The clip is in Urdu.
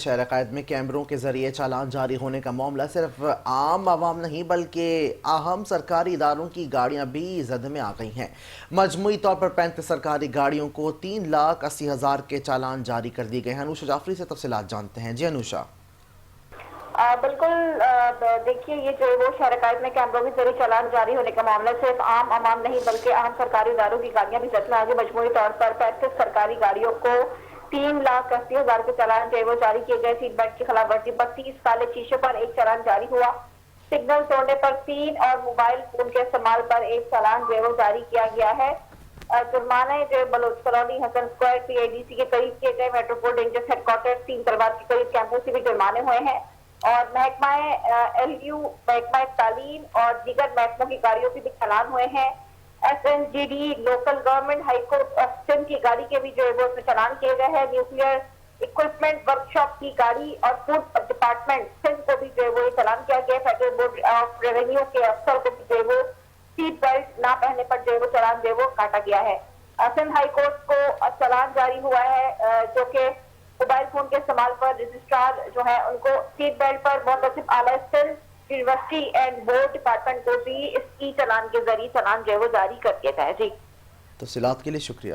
شہر قائد میں کیمروں کے ذریعے چالان جاری ہونے کا معاملہ صرف عام عوام نہیں بلکہ اہم سرکاری اداروں کی گاڑیاں بھی زد میں آ گئی ہیں۔ مجموعی طور پر 35 سرکاری گاڑیوں کو 3,80,000 کے چالان جاری کر دیے گئے ہیں۔ انوشا جعفری سے تفصیلات جانتے ہیں۔ جی انوشا۔ بالکل دیکھیے، یہ جو وہ شہر قائد میں کیمروں کے ذریعے چالان جاری ہونے کا معاملہ صرف عام عوام نہیں بلکہ اہم سرکاری اداروں کی گاڑیاں بھی زد میں آ گئی۔ مجموعی طور پر 35 سرکاری گاڑیوں کو 3,80,000 کے چالان جو وہ جاری کیے گئے۔ سیٹ بیلٹ کی خلاف ورزی پر 30 کالے شیشے پر ایک چالان جاری ہوا۔ سگنل توڑنے پر 3 اور موبائل فون کے استعمال پر ایک چالان جو وہ جاری کیا گیا ہے۔ جرمانے جو Baloch colony Hasan square P I D C کے قریب کیے گئے۔ میٹروپول رینجرز ہیڈ کوارٹر 3 تلوار کے قریب کیمپوں سے بھی جرمانے ہوئے ہیں اور محکمہ ایل یو، محکمہ تعلیم اور دیگر محکموں کی گاڑیوں کے بھی چالان ہوئے ہیں۔ S N G D local government high court of Sindh کی گاڑی کے بھی جو ہے وہ اس میں چالان کیے گئے ہیں۔ نیوکلیئر اکوپمنٹ ورکشاپ کی گاڑی اور فوڈ ڈپارٹمنٹ سندھ کو بھی جو ہے وہ یہ چالان کیا گیا۔ فیڈرل بورڈ آف ریونیو کے افسر کو بھی جو ہے وہ سیٹ بیلٹ نہ پہننے پر جو ہے وہ چالان جو ہے وہ کاٹا گیا ہے۔ سندھ ہائی کورٹ کو چالان جاری ہوا ہے جو کہ موبائل فون کے استعمال پر رجسٹرار جو ہے ان کو سیٹ بیلٹ پر متصف اعلیٰ Sindh university and board department کو بھی اس کی چالان کے ذریعے چالان جو ہے وہ جاری کر دیا گیا ہے۔ جی تفصیلات کے لیے شکریہ۔